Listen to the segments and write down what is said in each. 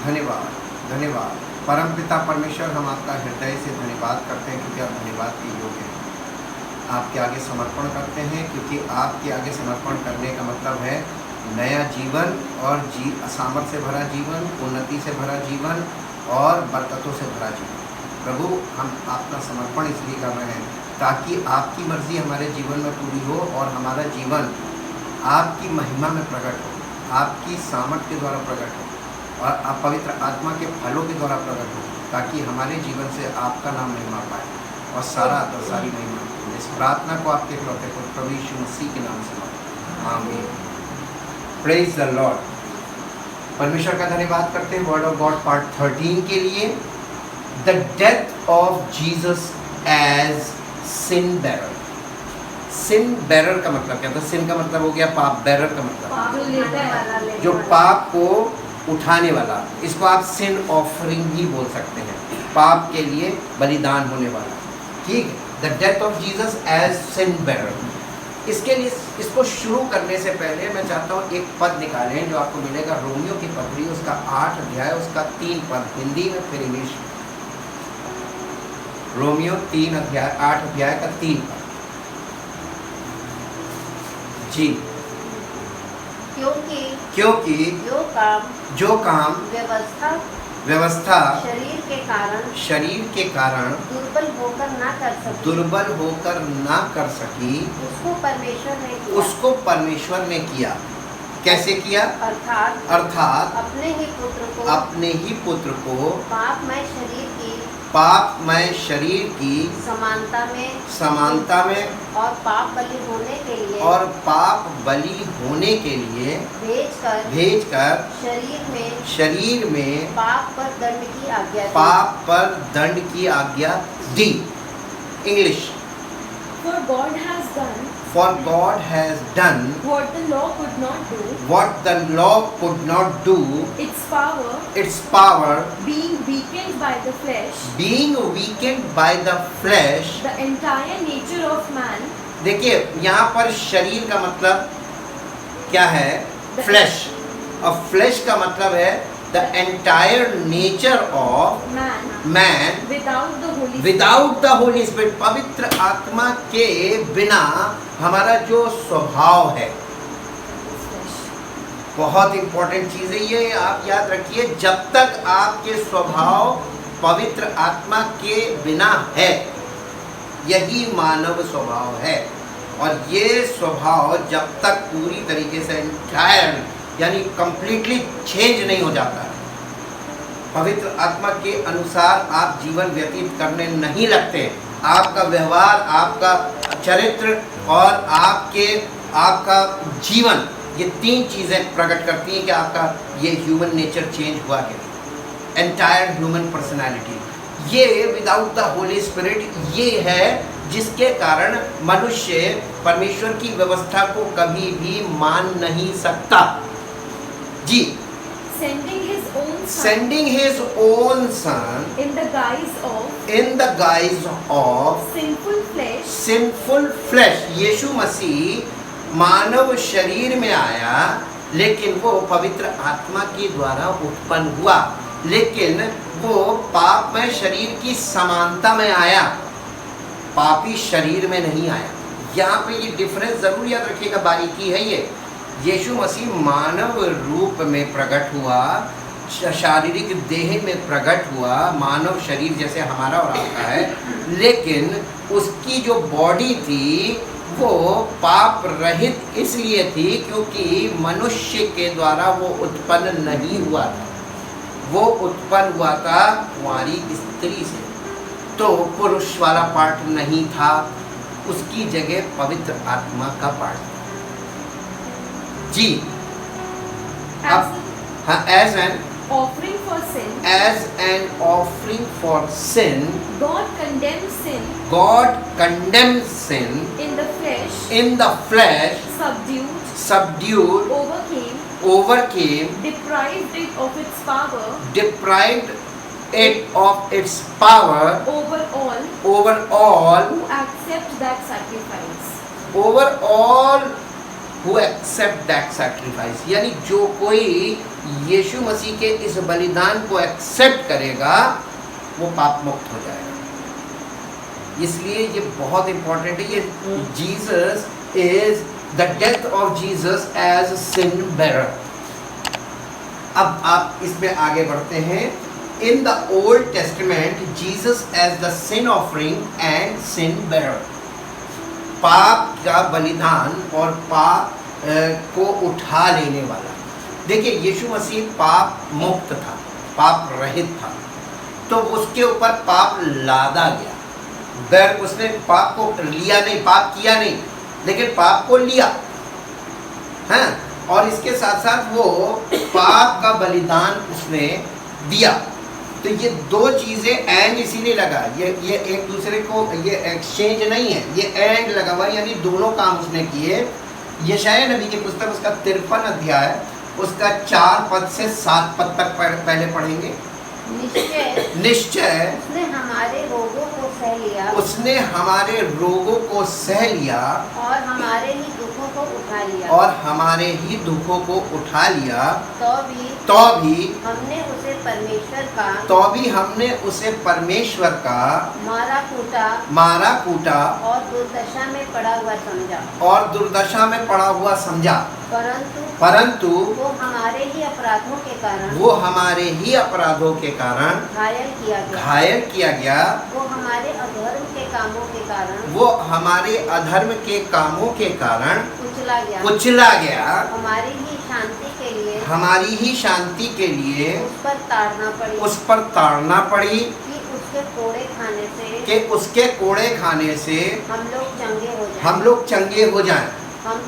धन्यवाद, धन्यवाद। परमपिता परमेश्वर, हम आपका हृदय से धन्यवाद करते हैं क्योंकि आप धन्यवाद के योग्य हैं। आपके आगे समर्पण करते हैं क्योंकि आपके आगे समर्पण करने का मतलब है नया जीवन और सामर्थ्य से भरा जीवन, उन्नति से भरा जीवन और बरकतों से भरा जीवन। प्रभु, हम आपका समर्पण इसलिए कर रहे हैं ताकि आपकी मर्जी हमारे जीवन में पूरी हो और हमारा जीवन आपकी महिमा में प्रकट हो, आपकी सामर्थ्य के द्वारा प्रकट हो और आप पवित्र आत्मा के फलों के द्वारा प्रकट हो, ताकि हमारे जीवन से आपका नाम महिमा पाए और सारी महिमा। इस प्रार्थना को आपके इकलौते पुत्र प्रभु यीशु मसीह के नाम से मांगते हैं, आमीन। Praise the Lord. परमेश्वर का धन्यवाद करते हैं वर्ड ऑफ गॉड पार्ट 13 के लिए, the death of Jesus as sin bearer. Sin bearer का मतलब क्या था? सिन का मतलब हो गया पाप, बेरर का मतलब जो पाप को उठाने वाला। इसको आप सिन ऑफरिंग भी बोल सकते हैं, पाप के लिए बलिदान होने वाला। ठीक है, the death of Jesus as sin bearer. इसके लिए इसको शुरू करने से पहले मैं चाहता हूँ एक पद निकालें जो आपको मिलेगा रोमियो की पत्री, उसका 8 अध्याय, उसका 3 पद, हिंदी में फिर इंग्लिश में। रोमियो 8 अध्याय का 3 पद। जी। क्योंकि जो काम व्यवस्था शरीर के कारण दुर्बल होकर ना कर सकी, उसको परमेश्वर ने किया। कैसे किया? अर्थात अपने ही पुत्र को पापमय शरीर की समानता में और पाप बलि होने के लिए भेजकर शरीर में पाप पर दंड की आज्ञा दी। English. For God has done what the law could not do. Its power being weakened by the flesh. The entire nature of man. देखिए यहाँ पर शरीर का मतलब क्या है? फ्लैश। और फ्लैश का मतलब है the entire nature of man without the Holy Spirit। पवित्र आत्मा के बिना हमारा जो स्वभाव है, बहुत इंपॉर्टेंट चीज है ये, आप याद रखिए। जब तक आपके स्वभाव पवित्र आत्मा के बिना है, यही मानव स्वभाव है। और ये स्वभाव जब तक पूरी तरीके से एंटायर यानी कंप्लीटली चेंज नहीं हो जाता, पवित्र आत्मा के अनुसार आप जीवन व्यतीत करने नहीं लगते, आपका व्यवहार, आपका चरित्र और आपका जीवन, ये 3 चीज़ें प्रकट करती हैं कि आपका ये ह्यूमन नेचर चेंज हुआ है। एंटायर ह्यूमन पर्सनैलिटी, ये विदाउट द होली स्पिरिट, ये है जिसके कारण मनुष्य परमेश्वर की व्यवस्था को कभी भी मान नहीं सकता। जी। Sending his own son in the guise of sinful flesh। यीशु मसीह मानव शरीर में आया, लेकिन वो पवित्र आत्मा के द्वारा उत्पन्न हुआ, लेकिन वो पापमय शरीर की समानता में आया, पापी शरीर में नहीं आया। यहाँ पे ये डिफरेंस जरूर याद रखिएगा, बारीकी है ये। यीशु मसीह मानव रूप में प्रकट हुआ, शारीरिक देह में प्रकट हुआ, मानव शरीर जैसे हमारा और आपका है, लेकिन उसकी जो बॉडी थी वो पाप रहित इसलिए थी क्योंकि मनुष्य के द्वारा वो उत्पन्न नहीं हुआ था। वो उत्पन्न हुआ था कुंवारी स्त्री से, तो पुरुष वाला पार्ट नहीं था, उसकी जगह पवित्र आत्मा का पार्ट था। जी। अब हाँ, as an offering for sin, God condemns sin in the flesh, subdued, overcame, deprived it of its power over all who accept that sacrifice। यानी जो कोई यीशु मसीह के इस बलिदान को एक्सेप्ट करेगा वो पाप मुक्त हो जाएगा। इसलिए ये बहुत इंपॉर्टेंट है। ये Jesus is the death of Jesus as sin bearer. अब आप इसमें आगे बढ़ते हैं। In the Old Testament Jesus as the sin offering and sin bearer, पाप का बलिदान और पाप को उठा लेने वाला। देखिए यीशु मसीह पाप मुक्त था, पाप रहित था, तो उसके ऊपर पाप लादा गया। बैर उसने पाप को लिया नहीं, पाप किया नहीं, लेकिन पाप को लिया है। और इसके साथ साथ वो पाप का बलिदान उसने दिया। तो ये दो चीज़ें एंड इसीलिए लगा, ये एक दूसरे को, ये एक्सचेंज नहीं है, ये एंड लगा हुआ, यानी दोनों काम उसने किए। यशायाह नबी की पुस्तक उसका 53 अध्याय उसका 4 पद से 7 पद तक पहले पढ़ेंगे। निश्चय उसने हमारे रोगों को सह लिया, उसने हमारे रोगों को सह लिया और हमारे ही दुखों को उठा लिया, और हमारे ही दुखों को उठा लिया। तो भी हमने उसे परमेश्वर का मारा कूटा और दुर्दशा में पड़ा हुआ समझा। परंतु वो हमारे ही अपराधों के कारण घायल किया गया। वो हमारे अधर्म के कामों के कारण कुचला गया। हमारी ही शांति के लिए उस पर ताड़ना पड़ी कि उसके कोड़े खाने से हम लोग चंगे हो जाएं। हम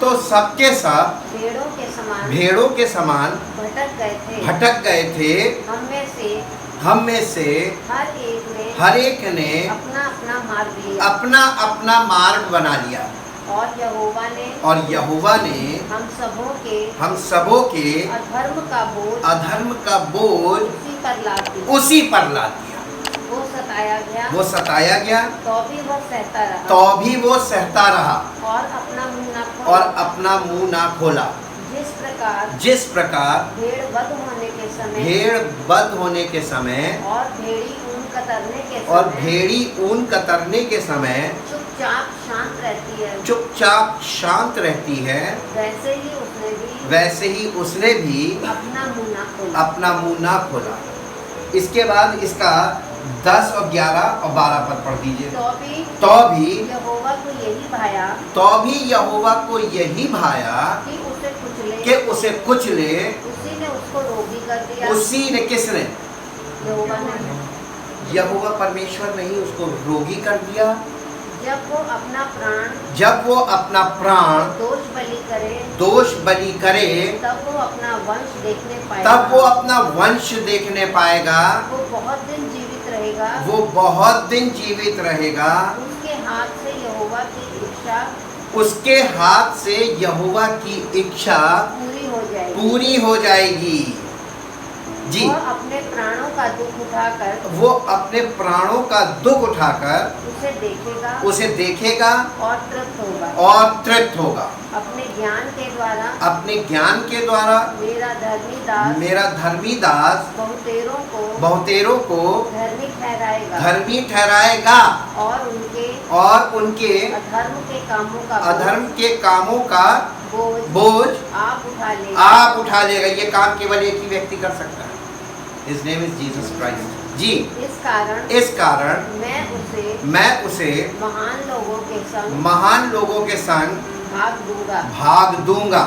तो सबके सब भेड़ों के समान भटक गए थे। हम में से हर एक ने अपना अपना मार्ग बना लिया। और यहोवा ने हम सबों के अधर्म का बोझ उसी पर लाद दिया। वो सताया गया तो भी वो सहता रहा और अपना मुंह ना खोला। जिस प्रकार भेड़ बद होने के समय और भेड़ी ऊन कतरने के समय चुपचाप शांत रहती है, वैसे ही उसने भी अपना मुंह ना खोला। इसके बाद इसका 10 और 11 और 12 पद पढ़ दीजिए। तो भी यहोवा को यही भाया कि उसे कुचले। उसी ने, किसने? यहोवा परमेश्वर ने ही उसको रोगी कर दिया। जब वो अपना प्राण दोष बलि करे तब वो अपना वंश देखने पाएगा। वो बहुत दिन जीवित रहेगा। उसके हाथ से यहोवा की इच्छा पूरी हो जाएगी। जी, वो अपने प्राणों का दुख उठाकर उसे देखेगा और तृप्त होगा। अपने ज्ञान के द्वारा मेरा धर्मी दास बहुतेरों को धर्मी ठहराएगा और उनके अधर्म के कामों का बोझ आप उठा लेगा। ये काम केवल एक ही व्यक्ति कर सकता है। His name is Jesus Christ. जी, इस कारण मैं उसे महान लोगों के संग भाग दूंगा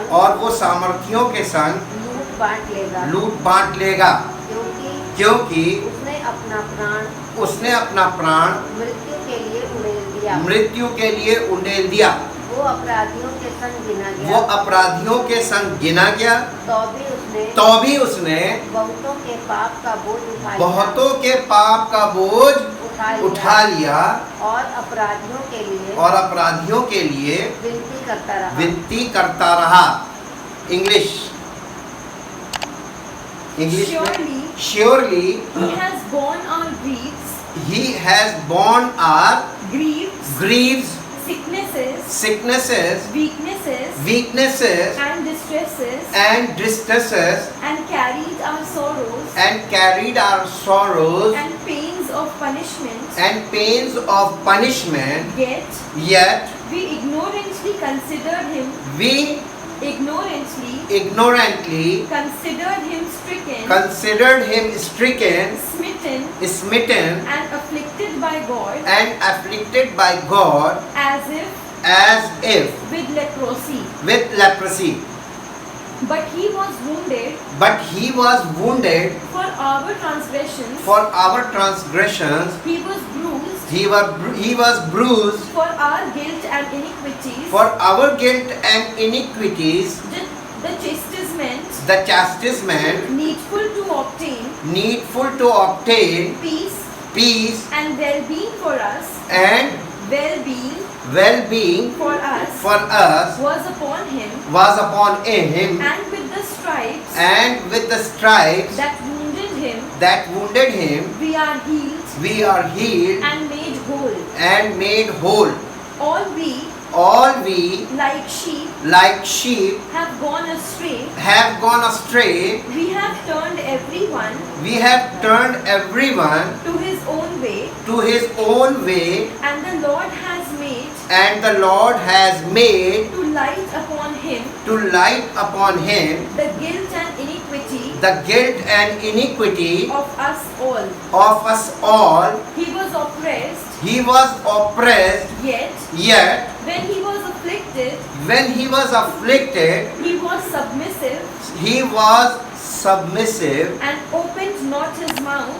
और वो सामर्थियों के संग लूट बांट लेगा। क्योंकि उसने अपना प्राण मृत्यु के लिए उंडेल दिया। वो अपराधियों के संग गिना गया। तो भी उसने बहुतों के पाप का बोझ उठा लिया और अपराधियों के लिए विनती करता रहा। English Surely he has borne our griefs, sicknesses, weaknesses, and distresses, and distresses, and carried our sorrows and carried our sorrows and pains of punishment. and pains of punishment. Yet Yet we ignorantly considered him considered him stricken, smitten, and afflicted by God, as if with leprosy. But he was wounded for our transgressions. He was bruised for our guilt and iniquities. The chastisement needful to obtain peace and well-being for us for us was upon him, and with the stripes that wounded him we are healed and made whole. All we like sheep have gone astray. We have turned everyone to his own way, and the Lord has made to light upon him the guilt and iniquity of us all. He was oppressed, yet when he was afflicted, he was submissive, and opened not his mouth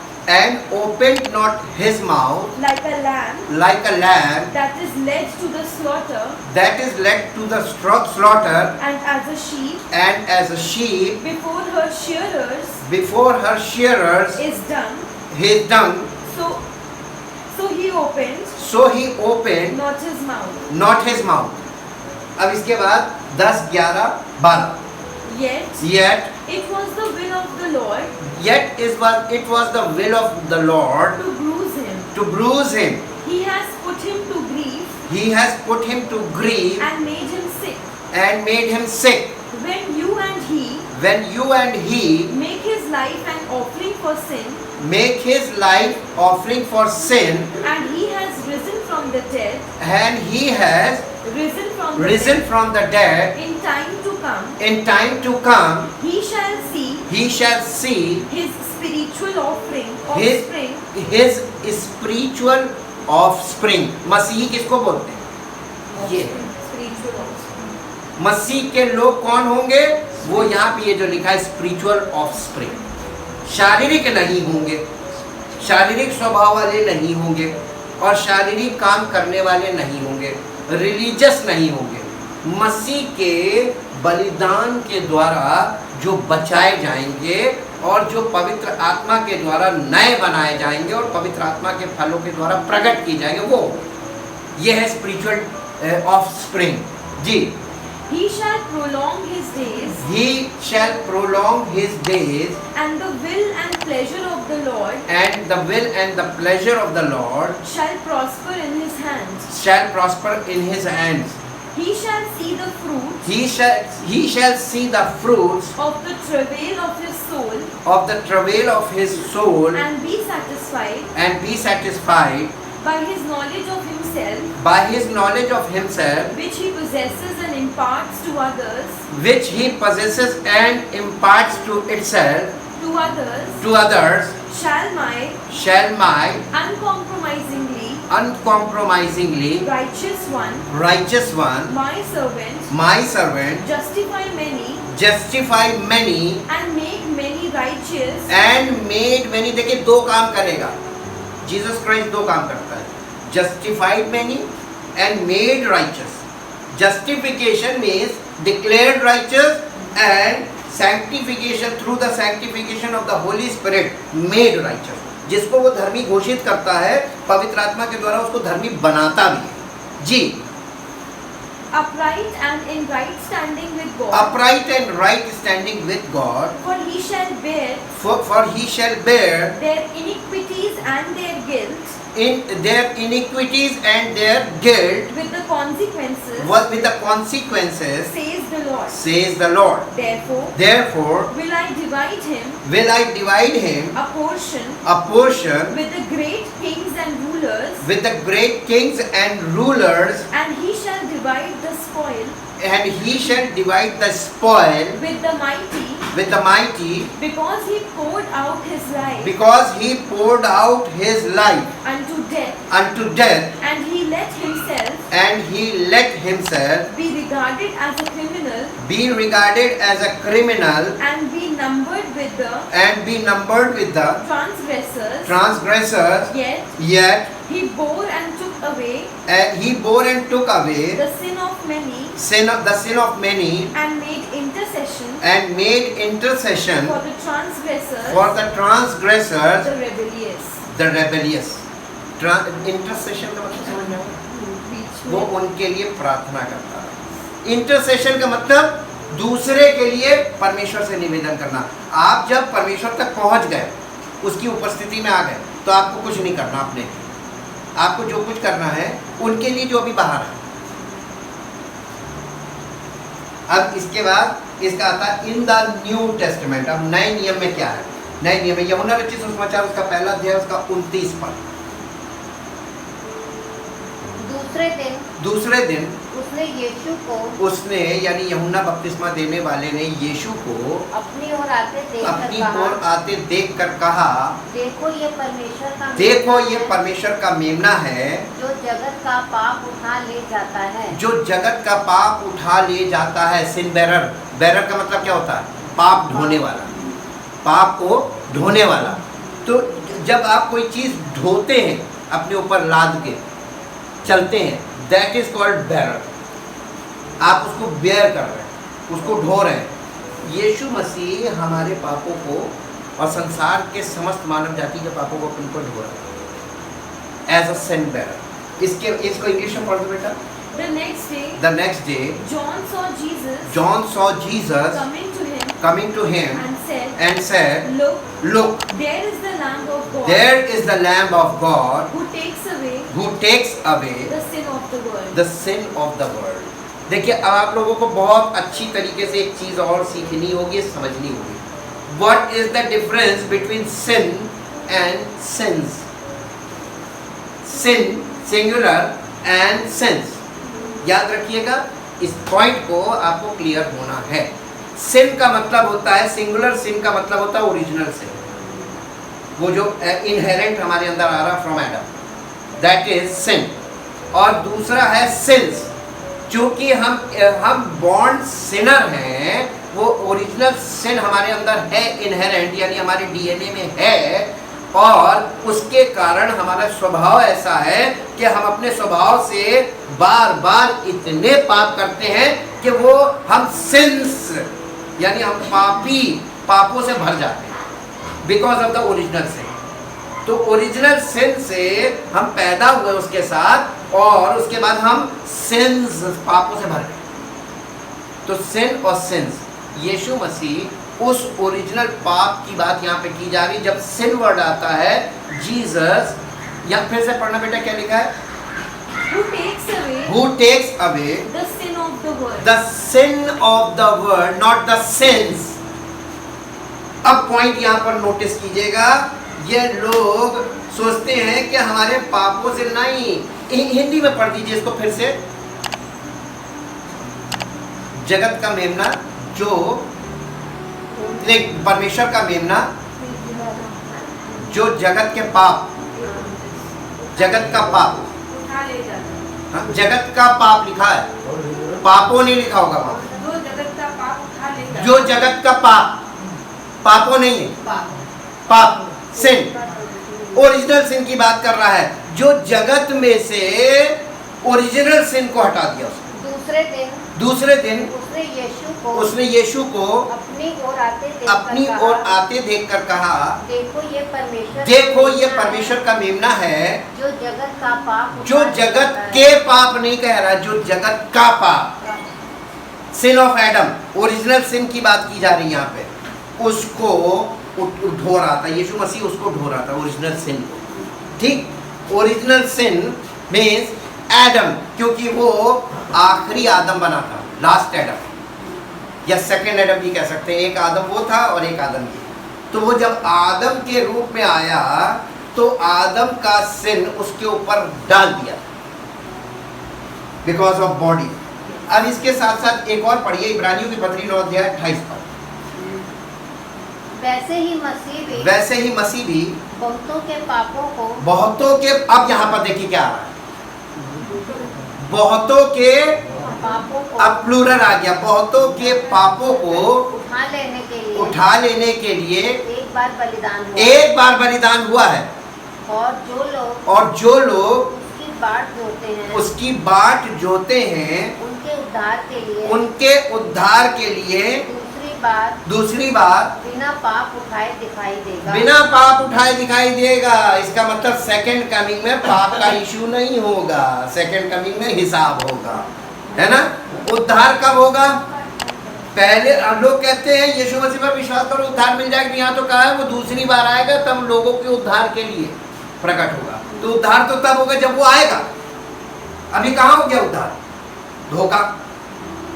like a lamb that is led to the slaughter, and as a sheep before her shearers is dumb. So he opened not his mouth. अब इसके बाद 10, 11, 12. Yet it was the will of the Lord to bruise him. He has put him to grief and made him sick. When you and he make his life an offering for sin, and he has risen from the dead, in time to come, he shall see his spiritual offspring. मसीही किसको बोलते हैं? ये मसीह के लोग कौन होंगे? वो यहाँ पे ये जो लिखा है स्पिरिचुअल ऑफस्प्रिंग. शारीरिक नहीं होंगे, शारीरिक स्वभाव वाले नहीं होंगे, और शारीरिक काम करने वाले नहीं होंगे, रिलीजियस नहीं होंगे. मसीह के बलिदान के द्वारा जो बचाए जाएंगे और जो पवित्र आत्मा के द्वारा नए बनाए जाएंगे और पवित्र आत्मा के फलों के द्वारा प्रकट की जाएंगे, वो ये है स्पिरिचुअल ऑफस्प्रिंग. जी. He shall prolong his days. And the will and pleasure of the Lord shall prosper in his hands. He shall see the fruits of the travail of his soul, and be satisfied by his knowledge of himself, which he possesses and imparts to others, to others, shall my uncompromisingly righteous one, my servant, justify many, and make many righteous. देखिए दो काम करेगा. Jesus Christ दो काम करता है. Justified many and made righteous. Justification means declared righteous, and sanctification through the sanctification of the Holy Spirit made righteous. जिसको वो धर्मी घोषित करता है, पवित्र आत्मा के द्वारा उसको धर्मी बनाता भी है. जी. Upright and in right standing with God. For he shall bear their iniquities and their guilt in their iniquities and their guilt with the consequences, with the consequences, says the Lord. says the Lord. Therefore Will I divide him a portion with the great kings and rulers, with the great kings and rulers, and he shall divide the spoil and he shall divide the spoil with the mighty, because he poured out his life unto death, and he let himself be regarded as a criminal, and be numbered with the transgressors, yet he bore and took away the sin of many, and made intercession for the transgressors, the rebellious. Intercession का मतलब समझ में आया? वो उनके लिए प्रार्थना करता है। इंटरसेशन का मतलब दूसरे के लिए परमेश्वर से निवेदन करना। आप जब परमेश्वर तक पहुंच गए, उसकी उपस्थिति में आ गए, तो आपको कुछ नहीं करना अपने, आपको जो कुछ करना है उनके लिए जो अभी बाहर है। अब इसके बाद इसका आता है इन द न्यू टेस्टामेंट। अब नए नियम में क्या है? नए नियम में यूहन्ना रचित सुसमाचार उसका पहला अध्याय उसका 29 पद। दूसरे दिन उसने यानी यूहन्ना बपतिस्मा देने वाले ने यीशु को अपनी ओर आते देख कर कहा, देखो ये परमेश्वर का मेमना है जो जगत का पाप उठा ले जाता है। सिन बेरर का मतलब क्या होता है? पाप ढोने वाला, पाप को ढोने वाला। तो जब आप कोई चीज ढोते हैं, अपने ऊपर लाद के चलते हैं, दैट इज कॉल्ड बेरर। आप उसको बेयर कर रहे हैं, उसको ढो रहे हैं। यीशु मसीह हमारे पापों को और संसार के समस्त मानव जाति के पापों को अपने ऊपर ढो रहे हैं एज अ सिन बेरर। इसको इंग्लिश में पढ़ दो बेटा। The next day, John saw Jesus coming to him and said, Look, there is the Lamb of God who takes away the sin of the world. देखिए, अब आप लोगों को बहुत अच्छी तरीके से एक चीज और सीखनी होगी, समझनी होगी। What is the difference between sin and sins? Sin singular and sins. याद रखिएगा, इस पॉइंट को आपको क्लियर होना है। सिन का मतलब होता है, सिंगुलर सिन का मतलब होता है ओरिजिनल सिन, वो जो इनहेरेंट हमारे अंदर आ रहा फ्रॉम एडम, दैट इज सिन। और दूसरा है सिंस, क्योंकि हम बॉर्न सिनर हैं, वो ओरिजिनल सिन हमारे अंदर है, इनहेरेंट यानी हमारे डीएनए में है, और उसके कारण हमारा स्वभाव ऐसा है कि हम अपने स्वभाव से बार बार इतने पाप करते हैं कि वो हम सिंस यानी हम पापों से भर जाते हैं बिकॉज ऑफ द ओरिजिनल सिन। तो ओरिजिनल सिन से हम पैदा हुए उसके साथ, और उसके बाद हम सिंस पापों से भर गए। तो सिन और सिंस, यीशु मसीह उस ओरिजिनल पाप की बात यहाँ पे की जा रही। जब सिन वर्ड आता है, जीसस, या फिर से पढ़ना बेटा, क्या लिखा है? Who takes away the sin of the world. The sin of the world, not the sins. अब पॉइंट यहाँ पर नोटिस कीजिएगा, ये लोग सोचते हैं कि हमारे पापों से नहीं। हिंदी में पढ़ दीजिए इसको फिर से। जगत का मेमना जो परमेश्वर का मेमना जो जगत का पाप हाँ, जगत का पाप लिखा है, पापों नहीं लिखा होगा वहां। जो जगत का पापों नहीं है, पाप सिन, ओरिजिनल सिन की बात कर रहा है, जो जगत में से ओरिजिनल सिन को हटा दिया उसने। दूसरे दिन उसने यीशु को अपनी ओर आते देखकर कहा, देखो ये परमेश्वर का मेमना है जो जगत के पाप नहीं कह रहा, जो जगत का पाप, सिन ऑफ एडम, ओरिजिनल सिन की बात की जा रही है यहाँ पे, उसको ढो रहा था। यीशु मसीह उसको ढो रहा था, ओरिजिनल सिन को। ठीक, ओरिजिनल सिन मीन्स एडम, क्योंकि वो आखिरी आदम बना था, लास्ट एडम या सेकंड एडम भी कह सकते हैं। एक आदम वो था और एक आदम ये। तो वो जब आदम के रूप में आया तो आदम का सिन उसके ऊपर डाल दिया बिकॉज ऑफ बॉडी। अब इसके साथ साथ एक और पढ़िए, इब्रानियों की पत्री 9 अध्याय 28 पर। वैसे ही मसीह भी बहुतों के अब यहाँ पर देखिए क्या आ रहा है, बहुतों के पापों को अब प्लूरल आ गया, बहुतों के पापों को उठा लेने के लिए एक बार बलिदान हुआ है। और जो लोग उसकी बाट जोते हैं उनके उद्धार के लिए दूसरी बार बिना पाप उठाए दिखाई देगा। इसका मतलब सेकंड कमिंग में पाप का इशू नहीं होगा, सेकंड कमिंग में हिसाब होगा, है ना। उद्धार कब होगा? पहले लोग कहते हैं यीशु मसीह पर विश्वास करो उद्धार मिल जाएगा, यहाँ तो कहा है वो दूसरी बार आएगा तब लोगों के उद्धार के लिए प्रकट होगा। तो उद्धार तो तब होगा जब वो आएगा। अभी कहाँ हो गया उद्धार? धोखा।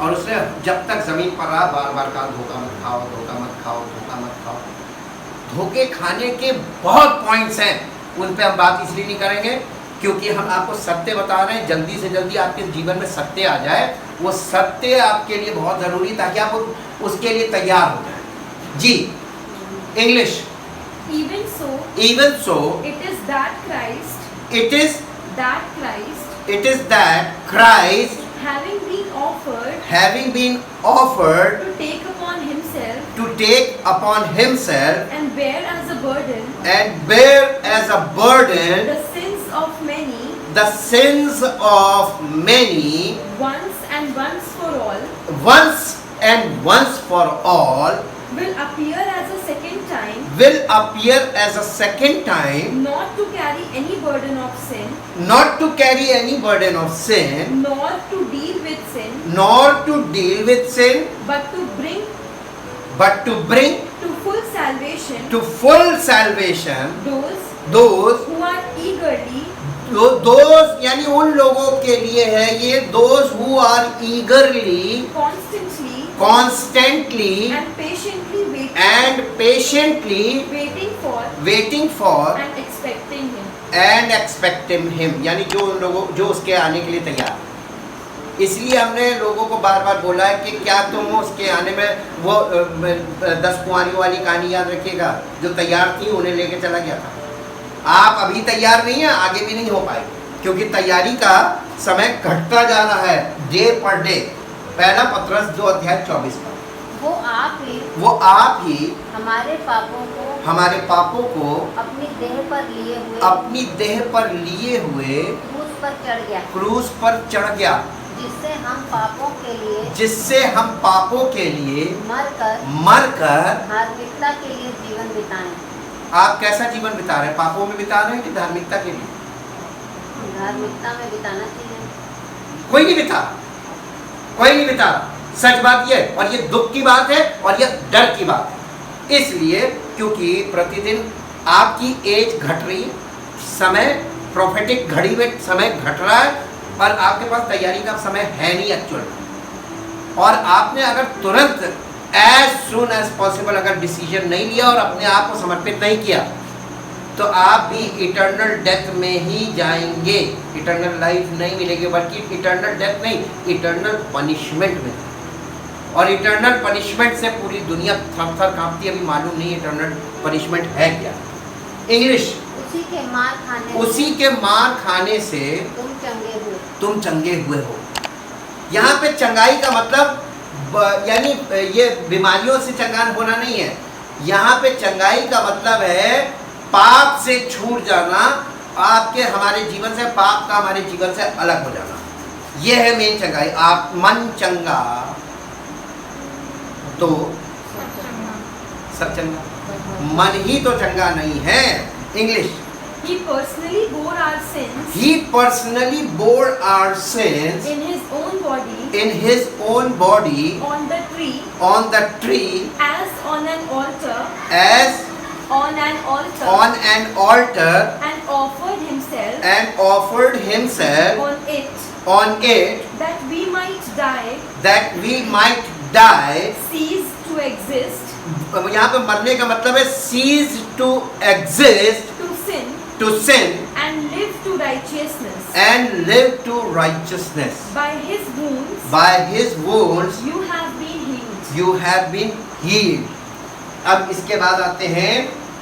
और उसने जब तक जमीन पर रहा बार बार कहा धोखा मत खाओ, धोखा मत खाओ, धोखा मत खाओ। धोखे खाने के बहुत पॉइंट्स हैं, उन पे हम बात इसलिए नहीं करेंगे क्योंकि हम आपको सत्य बता रहे हैं, जल्दी से जल्दी आपके जीवन में सत्य आ जाए। वो सत्य आपके लिए बहुत जरूरी है ताकि आप उसके लिए तैयार हो जाए। जी, English. Even so, it is that Christ, having been offered to take upon himself and bear as a burden the sins of many once and once for all will appear as a second time not to carry any burden of sin nor to deal with sin but to bring to full salvation those who are those यानी उन लोगों के लिए है ये, those who are eagerly constantly and patiently waiting for and expecting him यानी जो उन लोगों जो उसके आने के लिए तैयार है। इसलिए हमने लोगों को बार बार बोला है कि क्या तुम उसके आने में वो 10 कुंवारियों वाली कहानी याद रखिएगा, जो तैयार थी उन्हें लेके चला गया था। आप अभी तैयार नहीं है, आगे भी नहीं हो पाए क्योंकि तैयारी का समय घटता जा रहा है डे पर डे। पहला पत्रस 2 अध्याय 24 पर वो आप ही हमारे पापों को अपनी देह पर लिए हुए क्रूस पर चढ़ गया जिससे हम पापों के लिए मरकर धार्मिकता के लिए जीवन बिताएं। आप कैसा जीवन बिता रहे हैं? पापों में बिता रहे हैं कि धार्मिकता के लिए? धार्मिकता में बिताना चाहिए। कोई नहीं बिता। सच बात ये, और ये दुख की बात है और ये डर की बात है। इसलिए क्योंकि प्रतिदिन आपकी एज घट रही, समय प्रोफेटिक घड़ी में समय घट रहा है और आपके पास तैयारी का समय है नहीं एक्चुअल। और आपने अगर तुरंत एज सुन एज पॉसिबल अगर डिसीजन नहीं लिया और अपने आप को समर्पित नहीं किया तो आप भी इटर्नल डेथ में ही जाएंगे। इटर्नल लाइफ नहीं मिलेगी, बल्कि इटर्नल डेथ नहीं, इटर्नल पनिशमेंट में। और इटर्नल पनिशमेंट से पूरी दुनिया थर-थर कांपती है। अभी मालूम नहीं इटर्नल पनिशमेंट है क्या। इंग्लिश। उसी के मार खाने से तुम चंगे हुए हो। यहाँ पे चंगाई का मतलब यानी ये बीमारियों से चंगा होना नहीं है। यहाँ पे चंगाई का मतलब है पाप से छूट जाना, आपके हमारे जीवन से, पाप का हमारे जीवन से अलग हो जाना। ये है मेन चंगाई। आप मन चंगा तो सब चंगा, मन ही तो चंगा नहीं है। English. He personally bore our sins. He personally bore our sins in his own body. In his own body. On the tree. On the tree. As on an altar. As on an altar. On an altar. And offered himself. and offered himself on it that we might die, that we might die. cease to exist, यहाँ पे मरने का मतलब है cease to exist, to sin, and live to righteousness. and live to righteousness. By his wounds, By his wounds you have been healed. you have been healed. अब इसके बाद आते हैं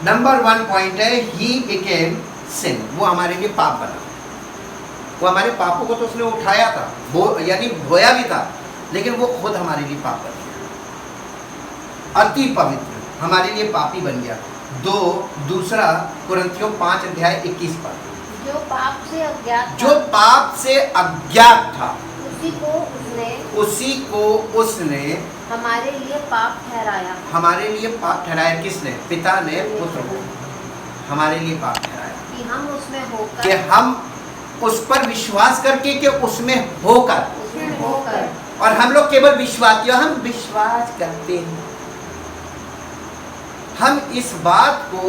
नंबर 1 पॉइंट है he became sin. वो हमारे लिए पाप बना, वो हमारे पापों को तो उसने उठाया था, वो यानी धोया भी था, लेकिन वो खुद हमारे लिए पाप बन गया, अति पवित्र हमारे लिए पापी बन गया। दूसरा कुरिन्थियों 5 अध्याय 21 पर, जो पाप से अज्ञात जो पाप से अज्ञात था उसी को उसने हमारे लिए पाप ठहराया। हमारे लिए पाप ठहराया किसने? पिता ने पुत्र को हमारे लिए पाप ठहराया कि हम उसमें होकर, कि हम उस पर विश्वास करके, कि उसमें होकर, और हम लोग केवल विश्वास, हम विश्वास करते हैं। हम इस बात को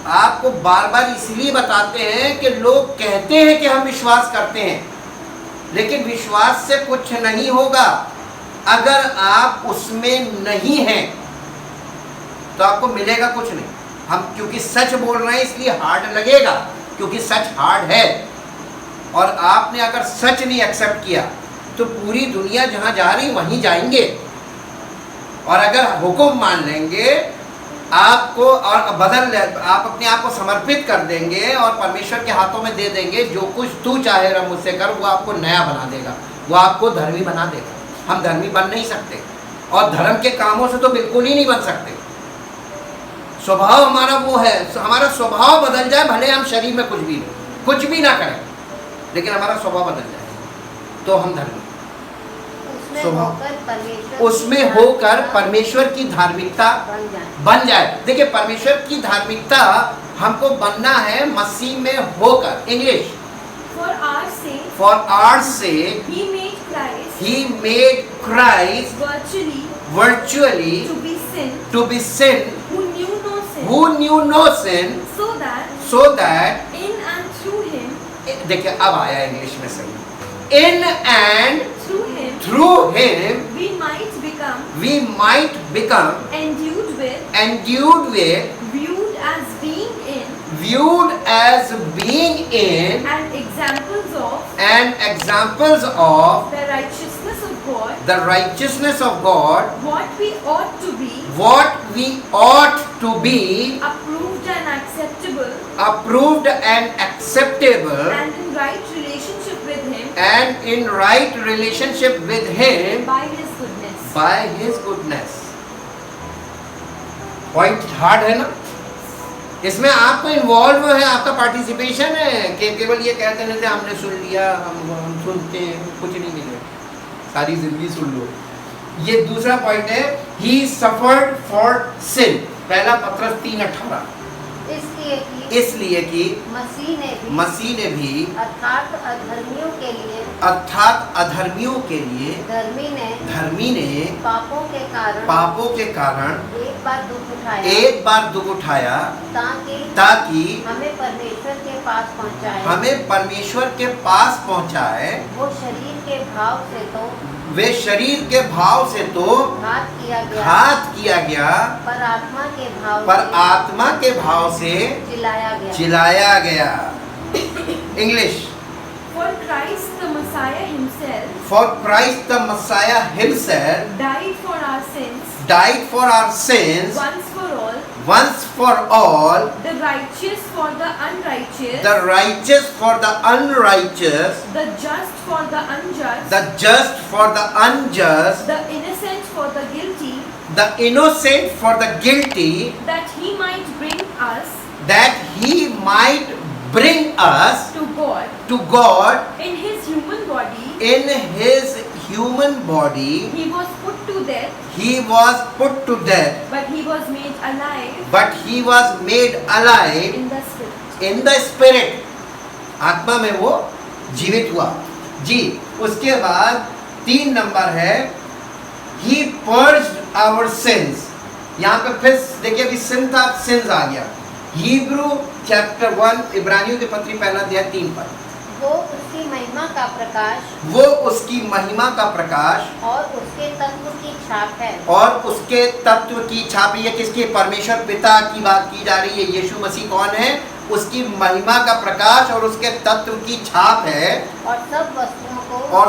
आपको बार बार इसलिए बताते हैं कि लोग कहते हैं कि हम विश्वास करते हैं, लेकिन विश्वास से कुछ नहीं होगा। अगर आप उसमें नहीं हैं तो आपको मिलेगा कुछ नहीं। हम क्योंकि सच बोल रहे हैं इसलिए हार्ड लगेगा, क्योंकि सच हार्ड है। और आपने अगर सच नहीं एक्सेप्ट किया तो पूरी दुनिया जहां जा रही वहीं जाएंगे। और अगर हुक्म मान लेंगे आपको और आप अपने आप को समर्पित कर देंगे और परमेश्वर के हाथों में दे देंगे, जो कुछ तू चाहे रब मुझसे कर, वो आपको नया बना देगा, वो आपको धर्मी बना देगा। हम धर्मी बन नहीं सकते और धर्म के कामों से तो बिल्कुल ही नहीं बन सकते। स्वभाव हमारा वो है, हमारा स्वभाव बदल जाए, भले हम शरीर में कुछ भी ना करें, लेकिन हमारा स्वभाव बदल जाए तो हम धर्मी। उसमें होकर परमेश्वर की धार्मिकता बन जाए। देखिए, परमेश्वर की धार्मिकता हमको बनना है मसीह में होकर। English, for our sake he made Christ virtually to be sin who knew no sin, so that in and through him, देखिए अब आया इंग्लिश में सही, in and through him we might become endued with viewed as being in and examples of the righteousness of God, what we ought to be approved and acceptable and in right relationship with him by his goodness. Point hard है ना, इसमें आपको involve है, आपका participation है। कि केवल ये कहते नहीं थे हमने सुन लिया, हम सुनते हैं, कुछ नहीं मिले, सारी जिंदगी सुन लो। ये दूसरा पॉइंट है, he suffered for sin, पहला पत्रस 3:18, इसलिए कि मसीह ने भी अर्थात अधर्मियों के लिए धर्मी ने पापों के कारण एक बार दुख उठाया ताकि हमें परमेश्वर के पास पहुंचाए। वो शरीर के भाव से तो वे शरीर के भाव से तो घात किया गया, पर आत्मा के भाव से जिलाया गया। English, For Christ the Messiah himself died for our sins once for all, the righteous for the unrighteous, the unrighteous, the just for the unjust, the unjust, the innocent for the guilty, that he might bring us to God in his human body. He was put to death, but he was made alive in the spirit, आत्मा में वो जीवित हुआ। जी, उसके बाद 3 number है, he purged our sins। यहाँ पे फिर देखिए, अभी sin था, sins आ गया। Hebrew चैप्टर 1 इब्रानियों की पत्री पहला अध्याय 3 पद। वो उसकी महिमा का प्रकाश वो उसकी महिमा का प्रकाश और उसके तत्व की छाप है। और उसके तत्व की छाप। ये किसकी? परमेश्वर पिता की बात की जा रही है। यीशु मसीह कौन है? उसकी महिमा का प्रकाश और उसके तत्व की छाप है। और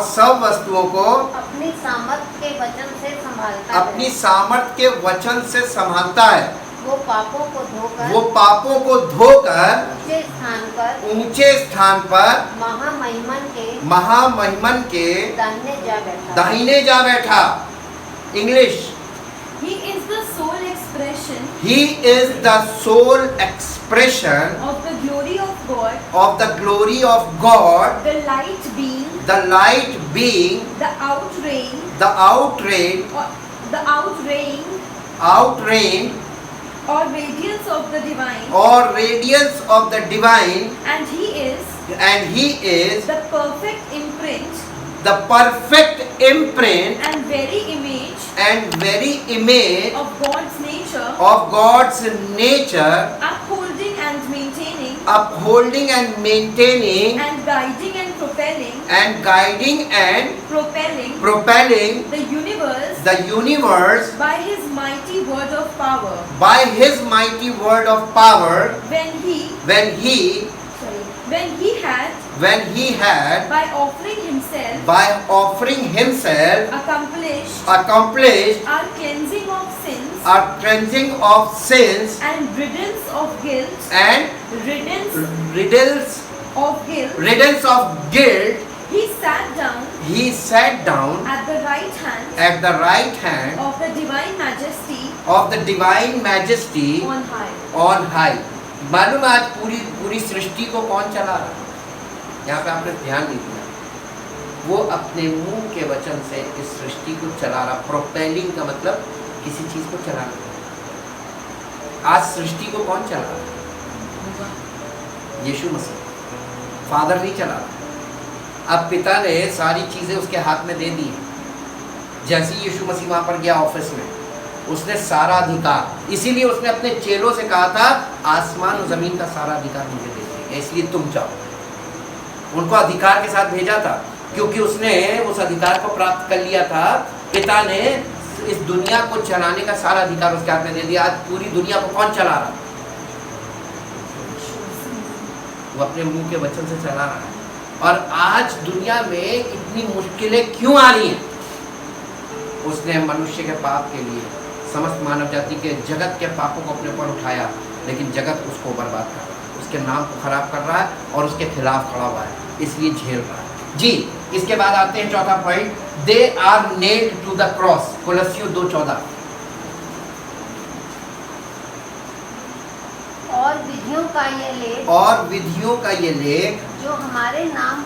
सब वस्तुओं को अपनी सामर्थ्य के वचन से संभालता अपनी है। सामर्थ्य के वचन से संभालता है। वो पापों को धोकर ऊंचे स्थान पर महामहिमन के दाहिने जा बैठा। English. He is the sole expression He is the sole expression of the glory of God, of the glory of God, the light being, the light being, the outraying, the outraying or radiance of the divine, of the divine, and He is the perfect imprint perfect imprint and very image of of God's nature, God's nature, upholding and maintaining and guiding and propelling the universe by His mighty word of power. by His mighty word of power, When He had by offering himself accomplished our cleansing of sins and riddance of guilt, riddance of guilt, He sat down at the right hand of the divine majesty on high. मालूम आज पूरी सृष्टि को कौन चला रहा है? यहाँ पे आपने ध्यान नहीं दिया। वो अपने मुंह के वचन से इस सृष्टि को चला रहा। प्रोपेलिंग का मतलब किसी चीज को चलाना। आज सृष्टि को कौन चला रहा है? यीशु मसीह। फादर नहीं चला रहा। अब पिता ने सारी चीजें उसके हाथ में दे दी। जैसे ही यीशु मसीह वहां पर गया ऑफिस में, उसने सारा अधिकार, इसीलिए उसने अपने चेलों से कहा था आसमान और जमीन का सारा अधिकार मुझे दे दिया, इसलिए तुम जाओ। उनको अधिकार के साथ भेजा था, क्योंकि उसने उस अधिकार को प्राप्त कर लिया था। पिता ने इस दुनिया को चलाने का सारा अधिकार उसके हाथ में दे दिया। आज पूरी दुनिया को कौन चला रहा? वो अपने मुंह के वचन से चला रहा है। और आज दुनिया में इतनी मुश्किलें क्यों आ रही हैं? उसने मनुष्य के पाप के लिए, समस्त मानव जाति के, जगत के पापों को अपने ऊपर उठाया, लेकिन जगत उसको बर्बाद कर रहा है, उसके नाम को खराब कर रहा है और उसके खिलाफ खड़ा हुआ है, इसलिए झेल रहा है। जी, इसके बाद आते हैं चौथा point, they are nailed to the cross. कोलोसियों 2:14। और विधियों का ये लेख जो हमारे नाम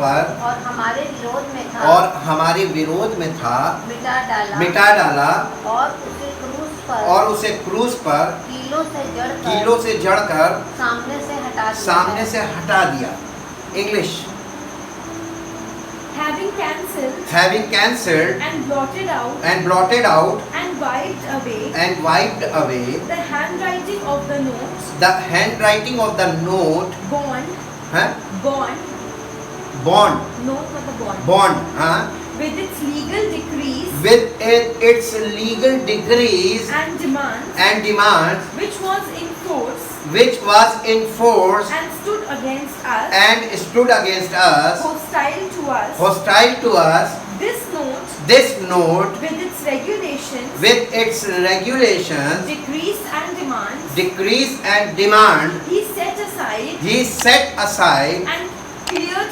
पर और हमारे विरोध में था मिटा डाला और उसे क्रूस पर कीलों से जड़कर सामने से हटा दिया। English. having cancelled and blotted out and wiped away the handwriting of the notes bond with its legal decrees and demands which was in force and stood against us hostile to us. This note with its regulations, decrees and demands he set aside and cleared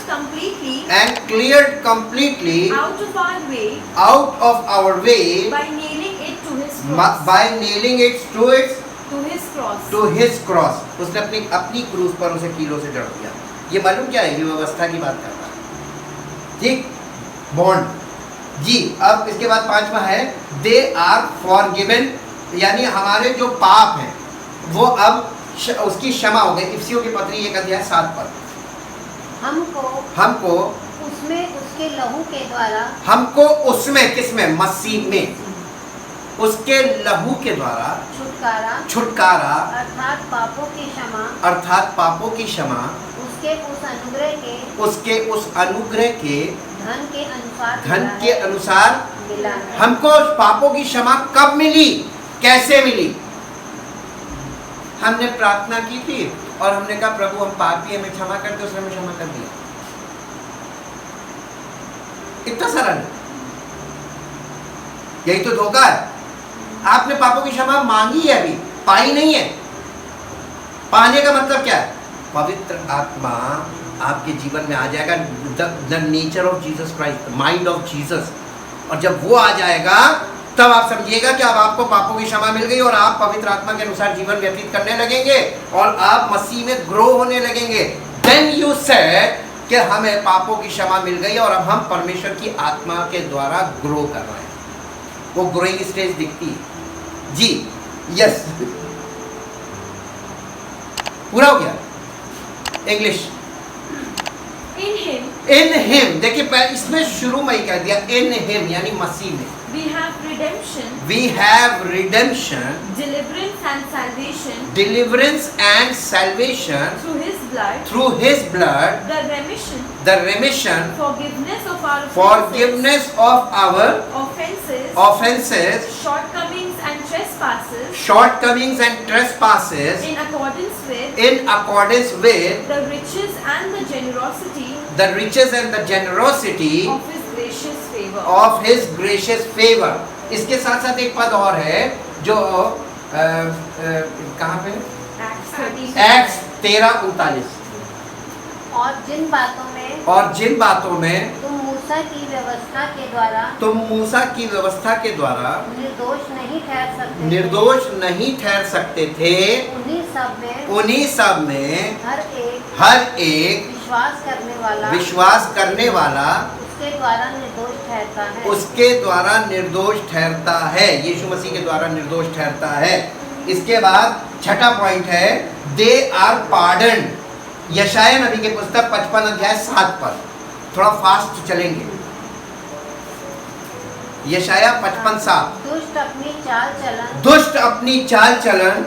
completely out of our way by nailing it to his cross. उसने अपनी क्रूस पर उसे कीलों से जड़ दिया। ये मालूम क्या है? ये व्यवस्था की बात कर रहा है। ठीक, बॉन्ड। जी, अब इसके बाद पांचवा है दे आर फॉरगिवन, यानी हमारे जो पाप हैं वो अब उसकी क्षमा हो गई। इफिसियों की पत्री 1:7 पर हमको उसमें उसके लहू के द्वारा हमको उसमें, किसमें? मसीह में उसके लहू के द्वारा छुटकारा छुटकारा अर्थात पापों की क्षमा अर्थात पापों की क्षमा उसके उस अनुग्रह के धन के धन के अनुसार मिला है। हमको पापों की क्षमा कब मिली, कैसे मिली? हमने प्रार्थना की थी और हमने कहा प्रभु हम पापी हमें क्षमा कर दो, उसने हमें क्षमा कर दिया। इतना सरल, यही तो धोखा है। आपने पापों की क्षमा मांगी है, अभी पाई नहीं है। पाने का मतलब क्या है? पवित्र आत्मा आपके जीवन में आ जाएगा, the nature of Jesus Christ, mind of Jesus. और जब वो आ जाएगा तब आप समझिएगा कि अब आपको पापों की क्षमा मिल गई और आप पवित्र आत्मा के अनुसार जीवन व्यतीत करने लगेंगे और आप मसीह में ग्रो होने लगेंगे। देन यू सेड कि हमें पापों की क्षमा मिल गई और अब हम परमेश्वर की आत्मा के द्वारा ग्रो कर रहे हैं। वो ग्रोइंग स्टेज दिखती है जी। यस, पूरा हो गया। इंग्लिश इन हिम, देखिए इसमें शुरू में ही कह दिया इन हिम, यानी मसीह में। We have redemption, We have redemption, deliverance and salvation deliverance and salvation through His blood, through His blood, the remission, forgiveness of our forgiveness of our offenses, shortcomings and trespasses, in accordance with the riches and the generosity of His gracious favor. of His gracious favor. इसके साथ साथ एक पद और है जो कहाँ पे? एक्ट्स 13:39। और जिन बातों में तुम मूसा की व्यवस्था के द्वारा निर्दोष नहीं ठहर सकते थे, उन्हीं सब में हर एक विश्वास करने वाला उसके द्वारा निर्दोष ठहरता है। यीशु मसीह के द्वारा निर्दोष ठहरता है। इसके बाद छठा पॉइंट है दे आर पार्डन। यशाया नबी के पुस्तक 55:7 पर, थोड़ा फास्ट चलेंगे। यशाया 55:7। दुष्ट अपनी चाल चलन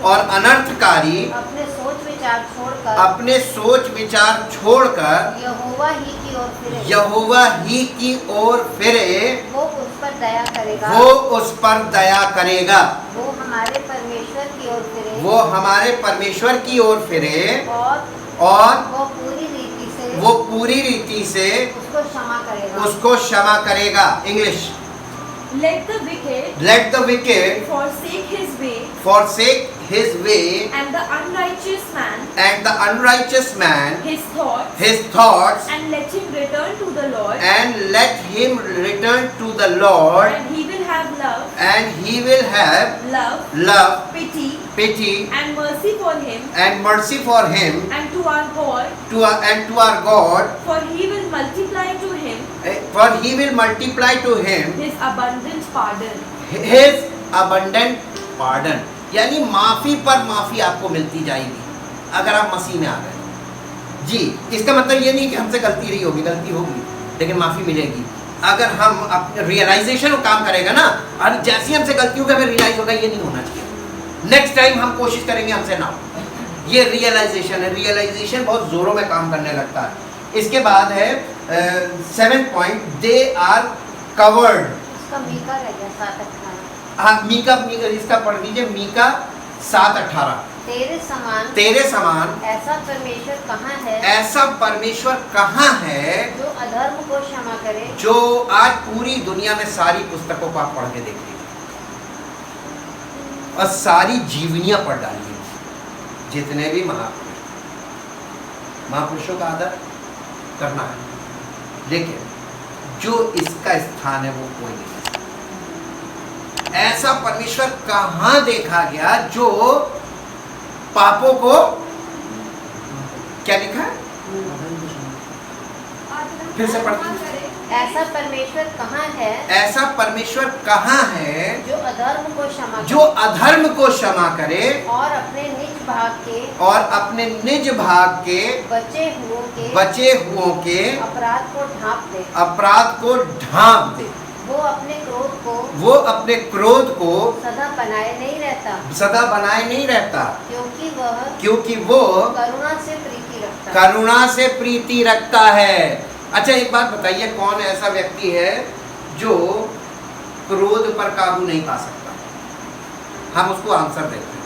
और अनर्थकारी अपने सोच विचार छोड़कर यहोवा ही की ओर फिरे, वो उस पर दया करेगा। वो हमारे परमेश्वर की ओर फिरे और वो पूरी रीति से उसको क्षमा करेगा। English Let the wicked forsake his way and the unrighteous man his thoughts and let him return to the Lord, and he will have love, pity and mercy for him, and to our God, for he will multiply to him his abundant pardon, यानी माफी पर माफी आपको मिलती जाएगी अगर आप मसीह में आ गए जी। इसका मतलब ये नहीं कि हमसे गलती रही होगी, गलती होगी लेकिन माफी मिलेगी अगर हम अपने रियलाइजेशन काम करेगा ना। और जैसे हमसे गलती होगी हमें रियलाइज होगा ये नहीं होना चाहिए, नेक्स्ट टाइम हम कोशिश करेंगे हमसे ना हो। ये रियलाइजेशन है, रियलाइजेशन बहुत जोरों में काम करने लगता है। इसके बाद है 7th point they are covered. हाँ, मीका इसका पढ़ लीजिए, मीका 7:18। तेरे समान ऐसा परमेश्वर कहाँ है जो अधर्म को क्षमा करे। जो आज पूरी दुनिया में सारी पुस्तकों को आप पढ़ के देखिए और सारी जीवनियां पढ़ डालिए, जितने भी महापुरुषों का आदर करना है, लेकिन जो इसका स्थान है वो कोई नहीं। ऐसा परमेश्वर कहाँ देखा गया जो पापों को, क्या लिखा है फिर से पढ़ते, ऐसा परमेश्वर कहाँ है जो अधर्म को क्षमा करे और अपने निज भाग के बचे हुओं के अपराध को ढांप दे। अपराध को ढांप दे। वो अपने क्रोध को सदा बनाए नहीं रहता, क्योंकि वो करुणा से प्रीति रखता है। अच्छा, एक बात बताइए, कौन ऐसा व्यक्ति है जो क्रोध पर काबू नहीं पा सकता? हम उसको आंसर देते हैं,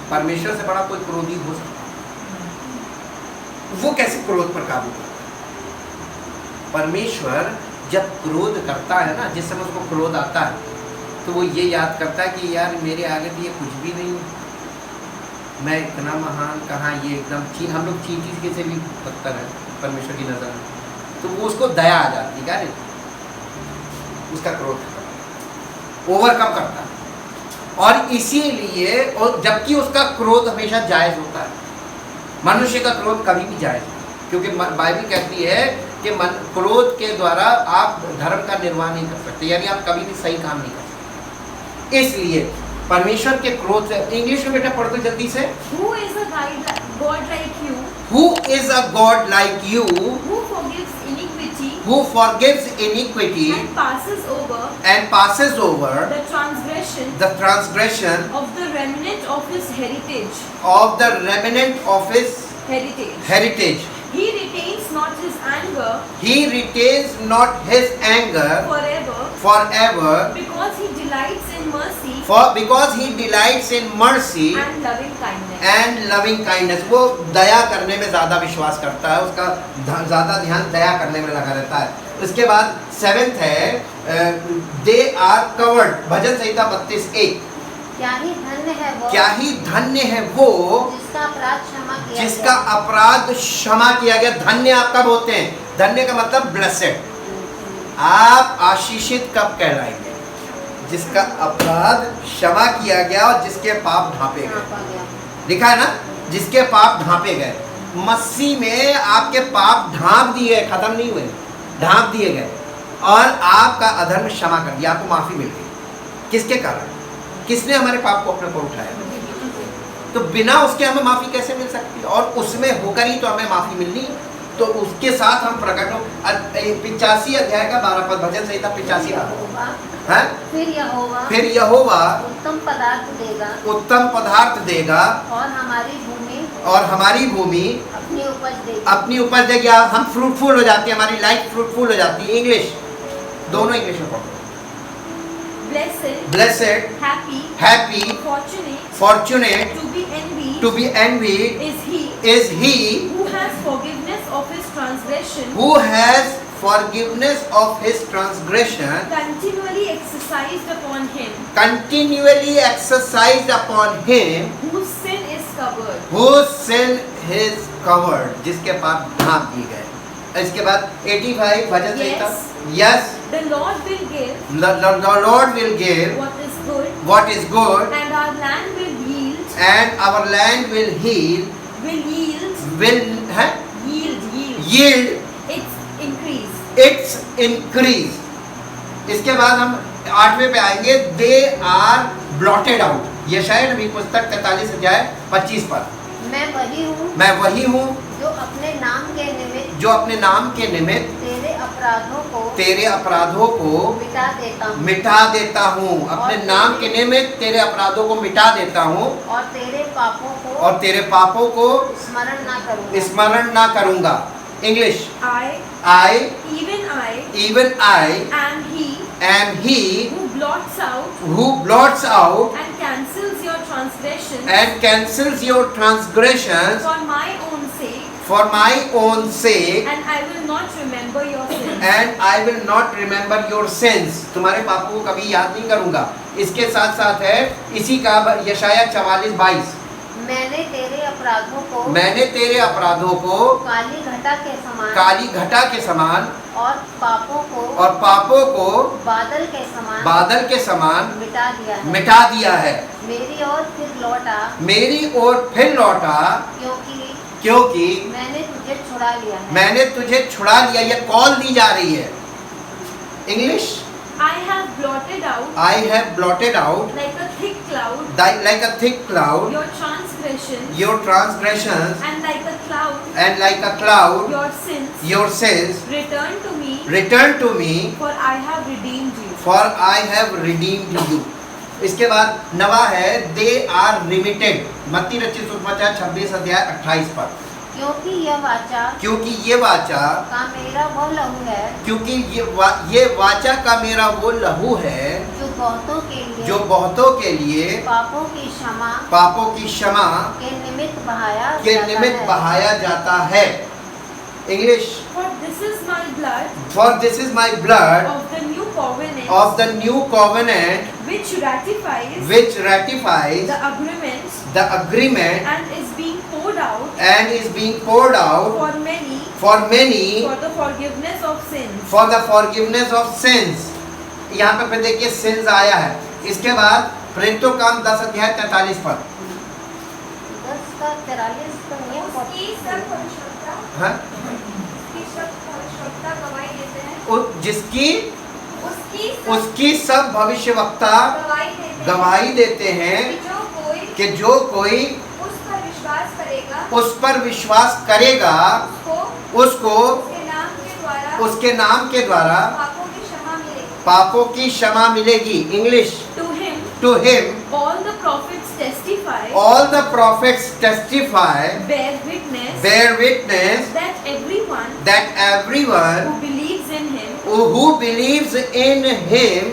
परमेश्वर से बड़ा कोई क्रोधी हो सकता है? वो कैसे क्रोध पर काबू करता है? परमेश्वर जब क्रोध करता है ना, जिस समय उसको क्रोध आता है, तो वो ये याद करता है कि यार मेरे आगे तो ये कुछ भी नहीं है, मैं इतना महान कहाँ, ये एकदम हम लोग चीटी से भी बदतर है परमेश्वर की नज़र में। तो वो उसको दया आ जाती है, क्या रे? उसका क्रोध ओवरकम करता है। और इसीलिए, और जबकि उसका क्रोध हमेशा जायज़ होता है, मनुष्य का क्रोध कभी भी जायज़ नहीं, क्योंकि बाइबल कहती है कि क्रोध के द्वारा आप धर्म का निर्वाह नहीं कर सकते, यानी आप कभी भी सही काम नहीं कर सकते। इसलिए परमेश्वर के क्रोध से, इंग्लिश में बेटा पढ़ दो जल्दी से। Who is a God like you? Who is a God like you? Who forgives iniquity? Who forgives iniquity And passes over the transgression of the remnant of his heritage. Heritage. He retains not his anger forever because he delights in mercy and loving kindness. वो दया करने में ज्यादा विश्वास करता है, उसका ज्यादा ध्यान दया करने में लगा रहता है। उसके बाद 7th है दे आर कवर्ड, भजन संहिता 32:1। क्या ही धन्य है वो जिसका अपराध क्षमा किया गया। धन्य आप कब होते हैं? धन्य का मतलब ब्लेसेड। आप आशीषित कब कहलाएंगे? जिसका अपराध क्षमा किया गया और जिसके पाप ढांपे गए। लिखा है ना, जिसके पाप ढांपे गए। मसीह में आपके पाप ढांप दिए, खत्म नहीं हुए, ढांप दिए गए और आपका अधर्म क्षमा कर दिया, आपको माफी मिल गई। किसके कारण? किसने हमारे पाप को अपने पर उठाया? तो बिना उसके हमें माफी कैसे मिल सकती है? और उसमें होकर ही तो हमें माफी मिलनी है। तो उसके साथ हम प्रकट हो। 85 अध्याय का 12 पद, भजन संहिता 85 का है। फिर यहोवा उत्तम पदार्थ देगा और हमारी भूमि अपनी उपज देगी। हम फ्रूटफुल हो जाती है, हमारी लाइफ फ्रूटफुल हो जाती है। इंग्लिश, दोनों इंग्लिश में पढ़ो। Blessed, happy, fortunate, to be envied is he who has forgiveness of his transgression, continually exercised upon him, whose sin is covered, जिसके पाप ढांप दिए गए। इसके बाद 85 भजन संहिता। Yes, the Lord will give what is good, and our land will yield its increase. इसके बाद हम 8वें पे आएंगे, they are blotted out। यशायाह नबी पुस्तक 43 अध्याय 25 पद। मैं वही हूँ जो अपने नाम के निमित्त तेरे अपराधों को मिटा देता हूँ। अपने नाम के निमित्त तेरे अपराधों को मिटा देता हूँ और तेरे पापों को स्मरण ना करूँगा। English, even I am he who blots out and cancels your transgressions for my own sake, and I will not remember your sins. तुम्हारे पापों को कभी याद नहीं करूंगा। इसके साथ साथ है इसी का यशायाह 44:22। मैंने तेरे अपराधों को काली घटा के समान और पापों को बादल के समान मिटा दिया है। मेरी ओर फिर लौटा क्योंकि मैंने तुझे छुड़ा लिया। ये कॉल दी जा रही है। English, I have blotted out I have blotted out like a thick cloud like a thick cloud your transgressions, your transgressions, and like a cloud and like a cloud your sins. your sins. Return to me, Return to me, for I have redeemed you. for I have redeemed you. इसके बाद नवा है they are remitted. मत्ती रचित सुसमाचार 26 अध्याय 28 पर। क्योंकि यह वाचा का मेरा वो लहू है, क्योंकि ये वाचा का मेरा वो लहू है जो बहुतों के लिए पापों की क्षमा के निमित्त बहाया जाता है। English. For this is my blood For this is my blood of the new covenant, which ratifies ratifies the agreement and is being poured out for many for many for the forgiveness of sins. for the forgiveness of sins। यहाँ पे फिर देखिए sins आया है। इसके बाद प्रेरितों काम 10 अध्याय 43 पर। 10 का 43 तो नहीं है, हाँ? जिसकी उसकी सब भविष्यवक्ता गवाही देते हैं कि जो कोई उस पर विश्वास करेगा उसको उसके नाम के द्वारा पापों की क्षमा मिलेगी। English. To him all the prophets testify bear witness that everyone who believes in him,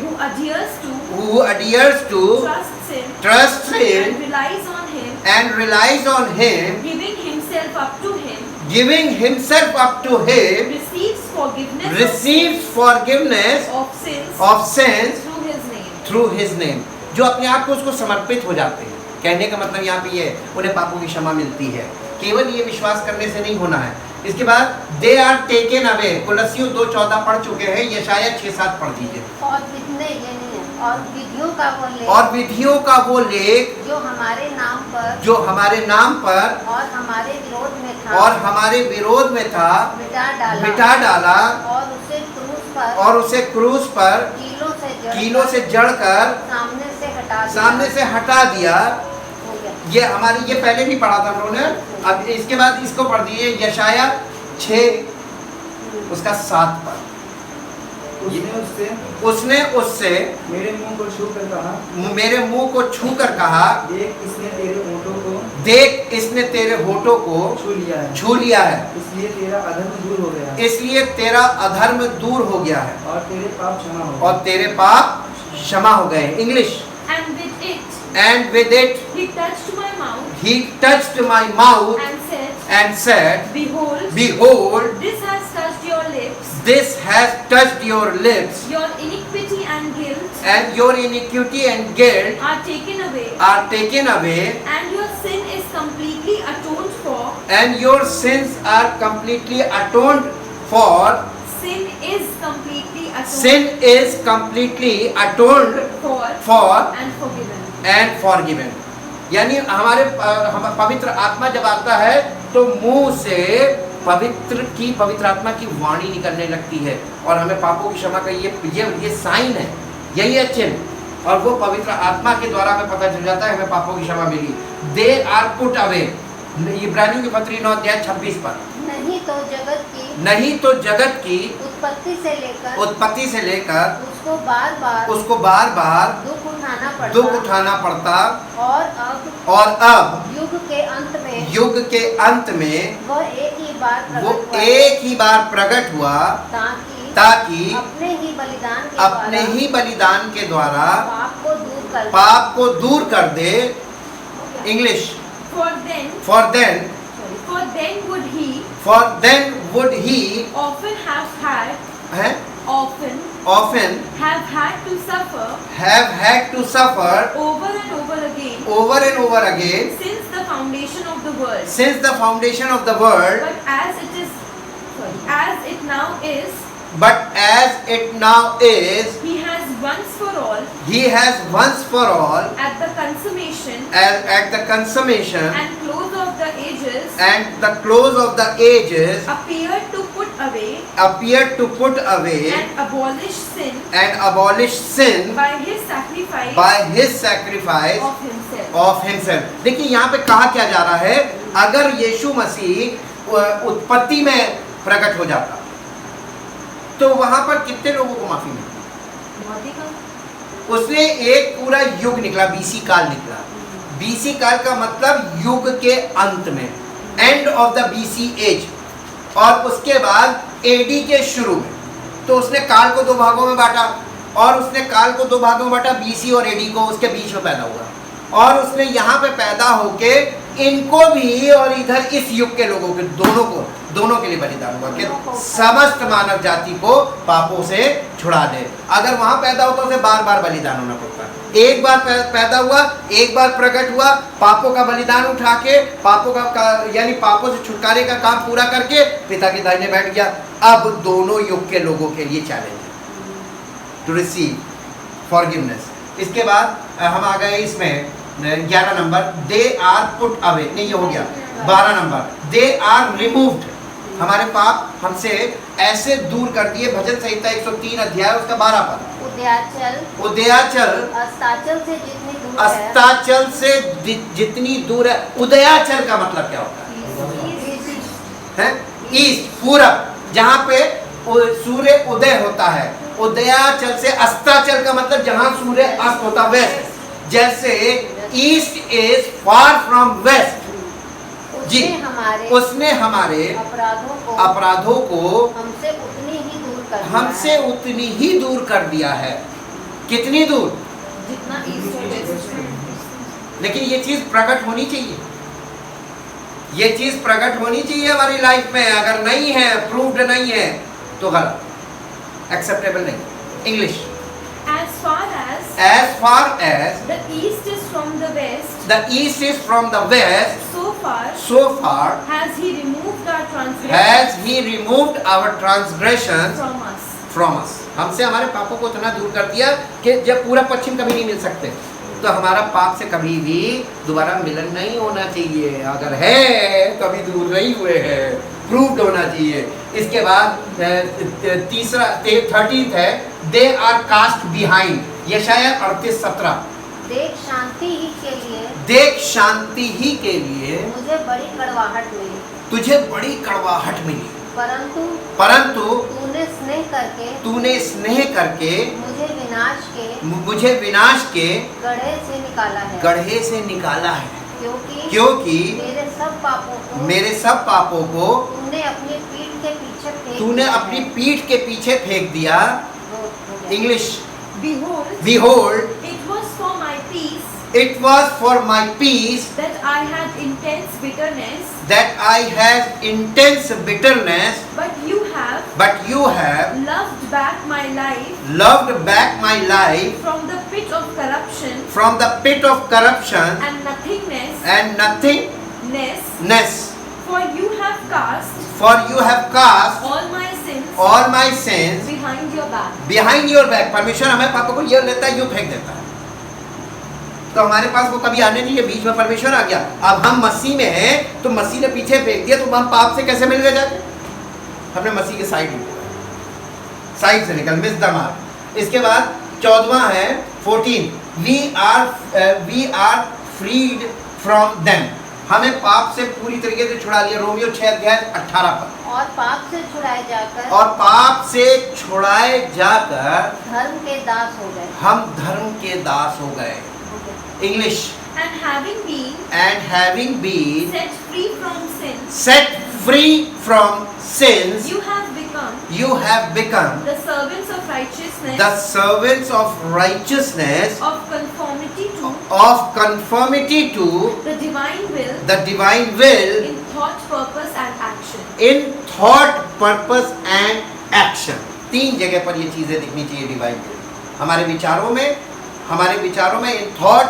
who adheres to trusts him and relies on him, giving himself up to him, receives forgiveness of sins through his name। जो अपने आप को उसको समर्पित हो जाते हैं। कहने का मतलब यहाँ पे ये उन्हें पापों की क्षमा मिलती है। केवल ये विश्वास करने से नहीं होना है। इसके बाद दे आर टेकन अवे। कुलस्सियों 2:14 पढ़ चुके हैं। यशाया 6:7 पढ़ दीजिए। और विधियों का वो लेख जो हमारे नाम पर और हमारे विरोध में था मिटा डाला और उसे क्रूस पर कीलों से जड़कर सामने से हटा दिया। ये पहले भी पढ़ा था हम लोगों ने। अब इसके बाद इसको पढ़ दिए यशाया 6 उसका 7 पर। उसने उससे मेरे मुंह को छू कर कहा देख इसने तेरे होठों को छू लिया है इसलिए तेरा अधर्म दूर हो गया है और तेरे पाप क्षमा हो गए। English. And with it he touched my mouth and said, Behold, this has touched your lips, your iniquity and guilt are taken away, and your sin is completely atoned for. And your sins are completely atoned for. Sin is completely atoned for and forgiven। यानी हमारे पवित्र आत्मा जब आता है तो मुंह से पवित्र आत्मा की वाणी निकलने लगती है और हमें पापों की क्षमा का ये साइन है, यही है चिन्ह। और वो पवित्र आत्मा के द्वारा हमें पता चल जाता है हमें पापों की क्षमा मिली। They are put away. इब्रानियों की पत्री 9 अध्याय 26 पर। नहीं तो जगत की उत्पत्ति से लेकर उसको बार बार दुख उठाना पड़ता और अब युग के अंत में वो एक ही बार प्रकट हुआ ताकि अपने ही बलिदान के द्वारा पाप को दूर कर दे। English. For then would he often have had to suffer over and over again since the foundation of the world. But as it now is, he has once for all at the consummation and close of the ages and the close of the ages appeared to put away appeared to put away and abolish sin and abolish sin by his sacrifice by his sacrifice of himself. of himself. देखिए यहाँ पे कहा क्या जा रहा है, अगर यीशु मसीह उत्पत्ति में प्रकट हो जाता तो वहां पर कितने लोगों को माफी मिलती? बहुत ही कम। उसने एक पूरा युग निकला, बीसी काल निकला। बीसी काल का मतलब युग के अंत में, end of the BC age, और उसके बाद एडी के शुरू में। तो उसने काल को दो भागों में बांटा, और उसने काल को दो भागों में बांटा, बीसी और एडी को, उसके बीच में पैदा हुआ, और उसने यहाँ पे पैदा होके इनको भी और इधर इस युग के लोगों के दोनों के लिए बलिदान हुआ कि समस्त मानव जाति को पापों से छुड़ा दे। अगर वहां पैदा होता उसे बार बार बलिदान होना पड़ता। एक बार पैदा हुआ, एक बार प्रकट हुआ, पापों का बलिदान उठा के पापों का यानी पापों से छुटकारे का काम पूरा करके पिता के दाहिने बैठ गया। अब दोनों युग के लोगों के लिए चैलेंज है टू रिसीव फॉरगिवनेस। इसके बाद हम आ गए इसमें 11 number, they are put away, नहीं ये हो गया। 12 नंबर, दे आर रिमूव्ड, हमारे पाप हमसे ऐसे दूर कर दिए। भजन संहिता 103 अध्याय उसका 12 पद। उदयाचल अस्ताचल से जितनी दूर है, अस्ताचल से जितनी दूर है। उदयाचल का मतलब क्या होता है? ईस्ट, पूरब, जहाँ पे सूर्य उदय होता है। उदयाचल से अस्ताचल का मतलब जहाँ सूर्य अस्त होता, वेस्ट। जैसे east is far from west. जी, उसने हमारे अपराधों को हमसे उतनी ही दूर कर दिया है। कितनी दूर? जितना ईस्ट और वेस्ट। लेकिन ये चीज प्रकट होनी चाहिए, ये चीज प्रकट होनी चाहिए हमारी लाइफ में। अगर नहीं है, प्रूव्ड नहीं है, तो गलत, एक्सेप्टेबल नहीं। English, as far as the east is from the west, the east is from the west, so far has he removed our transgressions from us. हमसे हमारे पापों को इतना दूर कर दिया कि जब पूरा पश्चिम कभी नहीं मिल सकते, तो हमारा पाप से कभी भी दोबारा मिलन नहीं होना चाहिए। अगर है कभी दूर नहीं हुए हैं, प्रूव्ड होना चाहिए। इसके बाद तीसरा 13 है, दे आर कास्ट बिहाइंड, यशाया 38:17। देख शांति ही के लिए, देख शांति ही के लिए मुझे बड़ी कड़वाहट मिली, तुझे बड़ी कड़वाहट मिली, परंतु तूने स्नेह करके मुझे विनाश के गड्ढे से निकाला है, क्योंकि मेरे सब पापों को तूने अपनी पीठ के पीछे फेंक दिया। English, behold, it was for my peace that I had intense bitterness, but you have loved back my life from the pit of corruption and nothingness, for you have cast all my sins behind your back। परमेश्वर हमें पापों को ये लेता है, यूं फेंक देता है, तो हमारे पास वो कभी आने नहीं है। बीच में परमेश्वर आ गया। अब हम मसीह में हैं, तो मसीह ने पीछे फेंक दिया, तो हम पाप से कैसे मिल गए जाके? हमने मसीह के साइड से निकल, मिस द मार्क। इसके बाद 14वां है 14, we are freed from them, हमें पाप से पूरी तरीके से छुड़ा लिया। रोमियो 6:18 पर। और पाप से छुड़ाए जाकर धर्म के दास हो गए, हम धर्म के दास हो गए। English, and having been set free from sins, you have become the servants of righteousness, of conformity to the divine will in thought, purpose and action। 3 जगह पर ये चीजें दिखनी चाहिए डिवाइन विल, हमारे विचारों में इन थॉट,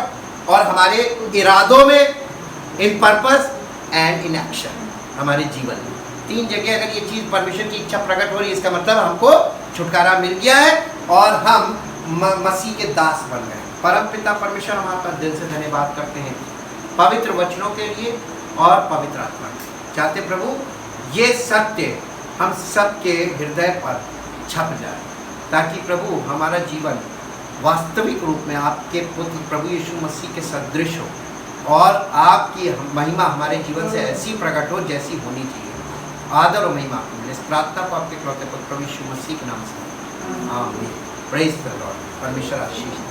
और हमारे इरादों में इन पर्पस एंड इन एक्शन, हमारे जीवन में 3 जगह अगर ये चीज परमेश्वर की इच्छा प्रकट हो रही है, इसका मतलब हमको छुटकारा मिल गया है और हम मसीह के दास बन गए। परम पिता परमेश्वर, हम आपका दिल से धन्यवाद करते हैं पवित्र वचनों के लिए और पवित्र आत्मा के लिए। चाहते प्रभु ये सत्य हम सबके हृदय पर छप जाए, ताकि प्रभु हमारा जीवन वास्तविक रूप में आपके पुत्र प्रभु यीशु मसीह के सदृश हो और आपकी महिमा हमारे जीवन से ऐसी प्रकट हो जैसी होनी चाहिए। आदर और महिमा आपको मिले। इस प्रार्थना को आपके इकलौते पुत्र प्रभु यीशु मसीह के नाम से आमीन। Praise the Lord. परमेश्वर आशीष